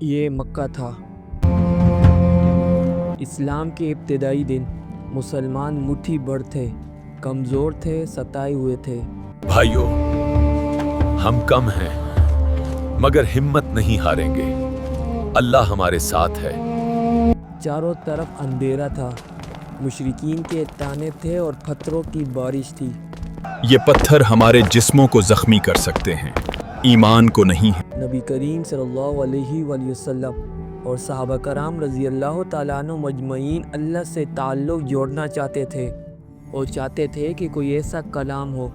یہ مکہ تھا۔ اسلام کے ابتدائی دن مسلمان مٹھی بھر تھے، کمزور تھے، ستائے ہوئے تھے۔ بھائیو، ہم کم ہیں مگر ہمت نہیں ہاریں گے، اللہ ہمارے ساتھ ہے۔ چاروں طرف اندھیرا تھا، مشرکین کے تانے تھے اور پتھروں کی بارش تھی۔ یہ پتھر ہمارے جسموں کو زخمی کر سکتے ہیں، ایمان کو نہیں ہے۔ نبی کریم صلی اللہ علیہ وآلہ وسلم اور صحابہ کرام رضی اللہ تعالیٰ عنہ مجمعین اللہ سے تعلق جوڑنا چاہتے تھے، اور چاہتے تھے کہ کوئی ایسا کلام ہو،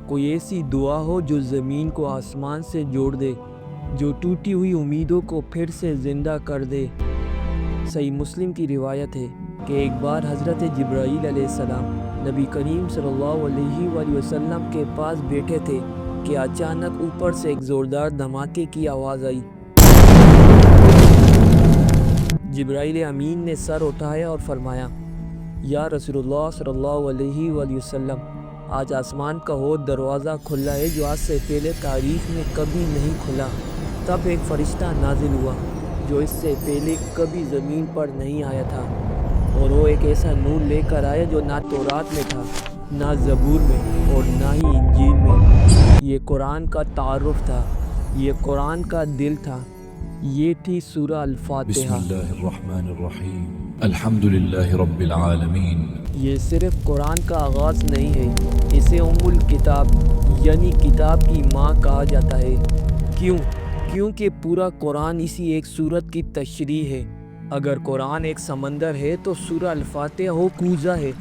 کوئی ایسی دعا ہو جو زمین کو آسمان سے جوڑ دے، جو ٹوٹی ہوئی امیدوں کو پھر سے زندہ کر دے۔ صحیح مسلم کی روایت ہے کہ ایک بار حضرت جبرائیل علیہ السلام نبی کریم صلی اللہ علیہ وآلہ وسلم کے پاس بیٹھے تھے کہ اچانک اوپر سے ایک زوردار دھماکے کی آواز آئی۔ جبرائیل امین نے سر اٹھایا اور فرمایا، یا رسول اللہ صلی اللہ علیہ وآلہ وسلم، آج آسمان کا وہ دروازہ کھلا ہے جو آج سے پہلے تاریخ میں کبھی نہیں کھلا۔ تب ایک فرشتہ نازل ہوا جو اس سے پہلے کبھی زمین پر نہیں آیا تھا، اور وہ ایک ایسا نور لے کر آیا جو نہ تورات میں تھا، نہ زبور میں، اور نہ ہی انجیل میں۔ یہ قرآن کا تعارف تھا، یہ قرآن کا دل تھا، یہ تھی سورہ الفاتحہ۔ بسم اللہ الرحمن الرحیم، الحمدللہ رب العالمین۔ یہ صرف قرآن کا آغاز نہیں ہے، اسے ام الکتاب یعنی کتاب کی ماں کہا جاتا ہے۔ کیونکہ پورا قرآن اسی ایک سورت کی تشریح ہے۔ اگر قرآن ایک سمندر ہے تو سورہ الفاتحہ وہ کوزہ ہے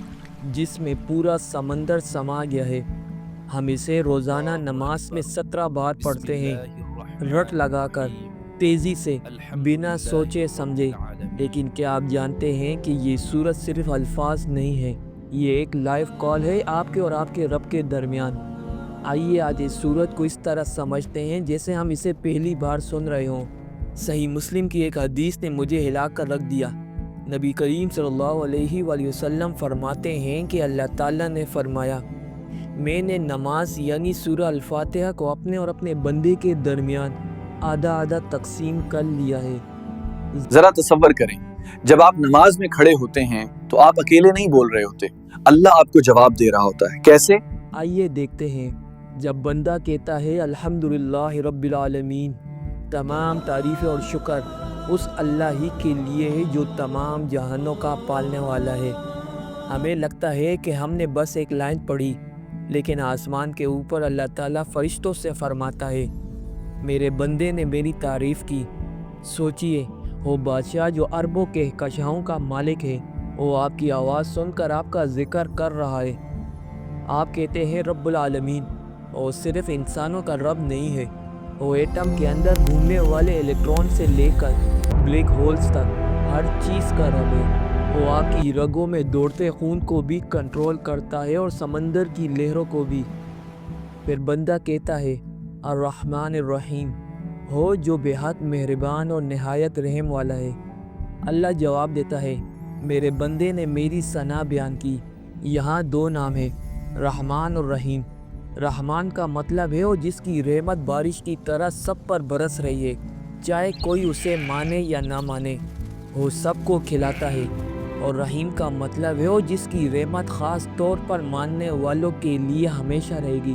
جس میں پورا سمندر سما گیا ہے۔ ہم اسے روزانہ نماز میں 17 بار پڑھتے ہیں، رٹ لگا کر، تیزی سے، بنا سوچے سمجھے۔ لیکن کیا آپ جانتے ہیں کہ یہ سورت صرف الفاظ نہیں ہے، یہ ایک لائیو کال ہے آپ کے اور آپ کے رب کے درمیان۔ آئیے آج اس سورت کو اس طرح سمجھتے ہیں جیسے ہم اسے پہلی بار سن رہے ہوں۔ صحیح مسلم کی ایک حدیث نے مجھے ہلا کر رکھ دیا۔ نبی کریم صلی اللہ علیہ وآلہ وسلم فرماتے ہیں کہ اللہ تعالیٰ نے فرمایا، میں نے نماز یعنی سورہ الفاتحہ کو اپنے اور اپنے بندے کے درمیان آدھا آدھا تقسیم کر لیا ہے۔ ذرا تصور کریں، جب آپ نماز میں کھڑے ہوتے ہیں تو آپ اکیلے نہیں بول رہے ہوتے، اللہ آپ کو جواب دے رہا ہوتا ہے۔ کیسے؟ آئیے دیکھتے ہیں۔ جب بندہ کہتا ہے الحمدللہ رب العالمین، تمام تعریف اور شکر اس اللہ ہی کے لیے ہے جو تمام جہانوں کا پالنے والا ہے۔ ہمیں لگتا ہے کہ ہم نے بس ایک لائن پڑھی، لیکن آسمان کے اوپر اللہ تعالیٰ فرشتوں سے فرماتا ہے، میرے بندے نے میری تعریف کی۔ سوچئے، وہ بادشاہ جو اربوں کے کشاؤں کا مالک ہے، وہ آپ کی آواز سن کر آپ کا ذکر کر رہا ہے۔ آپ کہتے ہیں رب العالمین، اور صرف انسانوں کا رب نہیں ہے، وہ ایٹم کے اندر گھومنے والے الیکٹرون سے لے کر بلیک ہولز تک ہر چیز کا رب ہے۔ وہ آپ کی رگوں میں دوڑتے خون کو بھی کنٹرول کرتا ہے اور سمندر کی لہروں کو بھی۔ پھر بندہ کہتا ہے الرحمن الرحیم، ہو جو بے حد مہربان اور نہایت رحم والا ہے۔ اللہ جواب دیتا ہے، میرے بندے نے میری ثنا بیان کی۔ یہاں دو نام ہیں، رحمان اور رحیم۔ رحمان کا مطلب ہے وہ جس کی رحمت بارش کی طرح سب پر برس رہی ہے، چاہے کوئی اسے مانے یا نہ مانے، وہ سب کو کھلاتا ہے۔ اور رحیم کا مطلب ہے وہ جس کی رحمت خاص طور پر ماننے والوں کے لیے ہمیشہ رہے گی،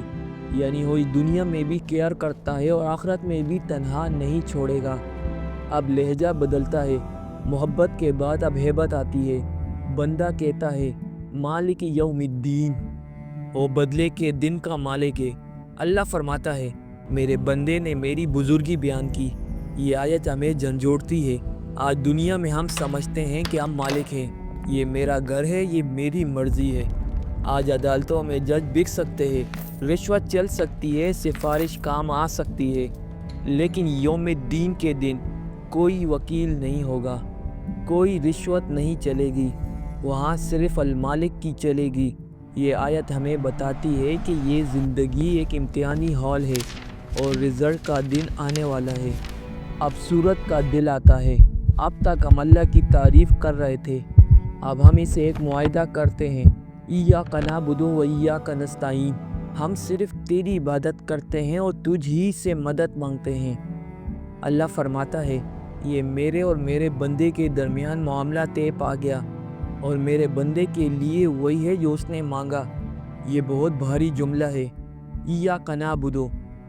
یعنی وہ دنیا میں بھی کیئر کرتا ہے اور آخرت میں بھی تنہا نہیں چھوڑے گا۔ اب لہجہ بدلتا ہے، محبت کے بعد اب ہیبت آتی ہے۔ بندہ کہتا ہے مالک یوم الدین، وہ بدلے کے دن کا مالک ہے۔ اللہ فرماتا ہے، میرے بندے نے میری بزرگی بیان کی۔ یہ آیت ہمیں جھنجھوڑتی ہے۔ آج دنیا میں ہم سمجھتے ہیں کہ ہم مالک ہیں، یہ میرا گھر ہے، یہ میری مرضی ہے۔ آج عدالتوں میں جج بک سکتے ہیں، رشوت چل سکتی ہے، سفارش کام آ سکتی ہے، لیکن یوم الدین کے دن کوئی وکیل نہیں ہوگا، کوئی رشوت نہیں چلے گی، وہاں صرف المالک کی چلے گی۔ یہ آیت ہمیں بتاتی ہے کہ یہ زندگی ایک امتحانی ہال ہے اور رزلٹ کا دن آنے والا ہے۔ اب سورت کا دل آتا ہے۔ اب تک ہم اللہ کی تعریف کر رہے تھے، اب ہم اسے ایک معاہدہ کرتے ہیں، ایاک نعبد و ایاک نستعین، ہم صرف تیری عبادت کرتے ہیں اور تجھ ہی سے مدد مانگتے ہیں۔ اللہ فرماتا ہے، یہ میرے اور میرے بندے کے درمیان معاملہ طے پا گیا اور میرے بندے کے لیے وہی ہے جو اس نے مانگا۔ یہ بہت بھاری جملہ ہے۔ ایاک نعبد،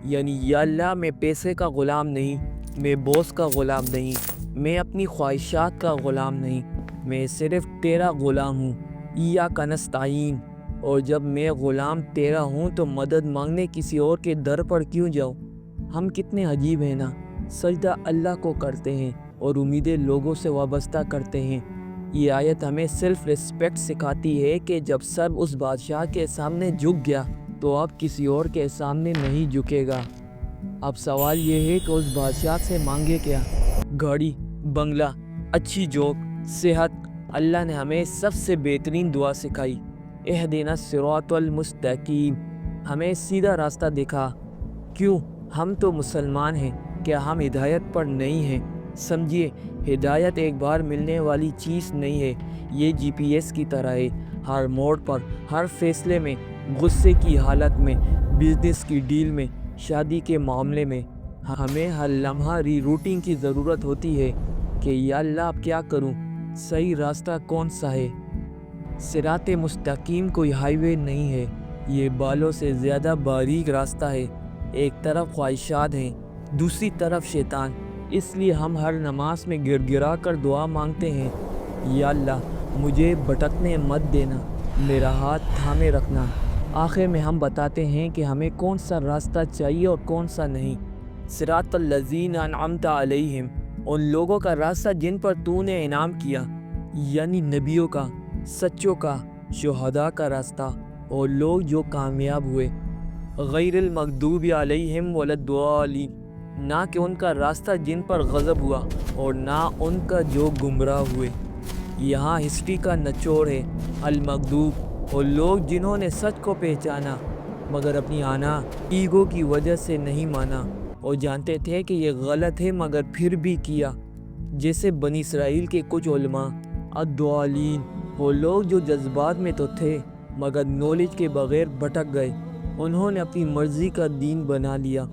یعنی یا اللہ میں پیسے کا غلام نہیں، میں باس کا غلام نہیں، میں اپنی خواہشات کا غلام نہیں، میں صرف تیرا غلام ہوں۔ ایاک نستعین، اور جب میں غلام تیرا ہوں تو مدد مانگنے کسی اور کے در پر کیوں جاؤں؟ ہم کتنے عجیب ہیں نا، سجدہ اللہ کو کرتے ہیں اور امیدیں لوگوں سے وابستہ کرتے ہیں۔ یہ آیت ہمیں سیلف ریسپیکٹ سکھاتی ہے کہ جب سب اس بادشاہ کے سامنے جھک گیا تو اب کسی اور کے سامنے نہیں جھکے گا۔ اب سوال یہ ہے کہ اس بادشاہ سے مانگے کیا؟ گاڑی، بنگلہ، اچھی جاب، صحت۔ اللہ نے ہمیں سب سے بہترین دعا سکھائی، اہدنا الصراط المستقیم، ہمیں سیدھا راستہ دکھا۔ کیوں؟ ہم تو مسلمان ہیں، کیا ہم ہدایت پر نہیں ہیں؟ سمجھیے، ہدایت ایک بار ملنے والی چیز نہیں ہے، یہ جی پی ایس کی طرح ہے۔ ہر موڑ پر، ہر فیصلے میں، غصے کی حالت میں، بزنس کی ڈیل میں، شادی کے معاملے میں، ہمیں ہر لمحہ ری روٹنگ کی ضرورت ہوتی ہے کہ یا اللہ اب کیا کروں، صحیح راستہ کون سا ہے؟ صراط مستقیم کوئی ہائی وے نہیں ہے، یہ بالوں سے زیادہ باریک راستہ ہے۔ ایک طرف خواہشات ہیں، دوسری طرف شیطان۔ اس لیے ہم ہر نماز میں گر گرا کر دعا مانگتے ہیں، یا اللہ مجھے بھٹکنے مت دینا، میرا ہاتھ تھامے رکھنا۔ آخر میں ہم بتاتے ہیں کہ ہمیں کون سا راستہ چاہیے اور کون سا نہیں۔ صراط الذین انعمت علیہم، ان لوگوں کا راستہ جن پر تو نے انعام کیا، یعنی نبیوں کا، سچوں کا، شہداء کا راستہ، اور لوگ جو کامیاب ہوئے۔ غیر المغضوب علیہم ولا الضالین، نہ کہ ان کا راستہ جن پر غضب ہوا اور نہ ان کا جو گمراہ ہوئے۔ یہاں ہسٹری کا نچوڑ ہے۔ المغضوب، اور لوگ جنہوں نے سچ کو پہچانا مگر اپنی آنا، ایگو کی وجہ سے نہیں مانا، اور جانتے تھے کہ یہ غلط ہے مگر پھر بھی کیا، جیسے بنی اسرائیل کے کچھ علماء۔ الضالین، وہ لوگ جو جذبات میں تو تھے مگر نالج کے بغیر بھٹک گئے، انہوں نے اپنی مرضی کا دین بنا لیا۔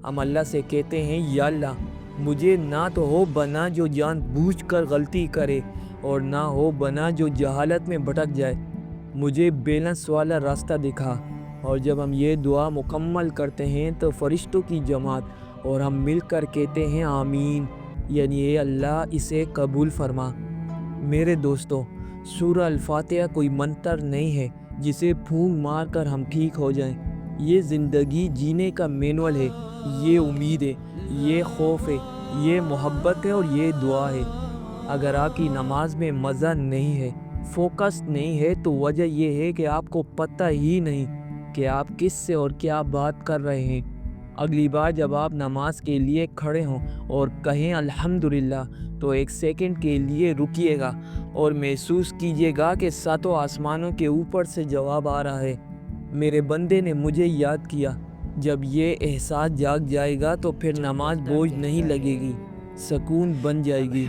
ہم اللہ سے کہتے ہیں، یا اللہ مجھے نہ تو ہو بنا جو جان بوجھ کر غلطی کرے اور نہ ہو بنا جو جہالت میں بھٹک جائے، مجھے بیلنس والا راستہ دکھا۔ اور جب ہم یہ دعا مکمل کرتے ہیں تو فرشتوں کی جماعت اور ہم مل کر کہتے ہیں آمین، یعنی اے اللہ اسے قبول فرما۔ میرے دوستو، سورہ الفاتحہ کوئی منتر نہیں ہے جسے پھونک مار کر ہم ٹھیک ہو جائیں۔ یہ زندگی جینے کا مینول ہے، یہ امید ہے، یہ خوف ہے، یہ محبت ہے اور یہ دعا ہے۔ اگر آپ کی نماز میں مزہ نہیں ہے، فوکس نہیں ہے، تو وجہ یہ ہے کہ آپ کو پتہ ہی نہیں کہ آپ کس سے اور کیا بات کر رہے ہیں۔ اگلی بار جب آپ نماز کے لیے کھڑے ہوں اور کہیں الحمدللہ، تو ایک سیکنڈ کے لیے رکیے گا اور محسوس کیجیے گا کہ ساتوں آسمانوں کے اوپر سے جواب آ رہا ہے، میرے بندے نے مجھے یاد کیا۔ جب یہ احساس جاگ جائے گا تو پھر نماز بوجھ نہیں لگے گی، سکون بن جائے گی۔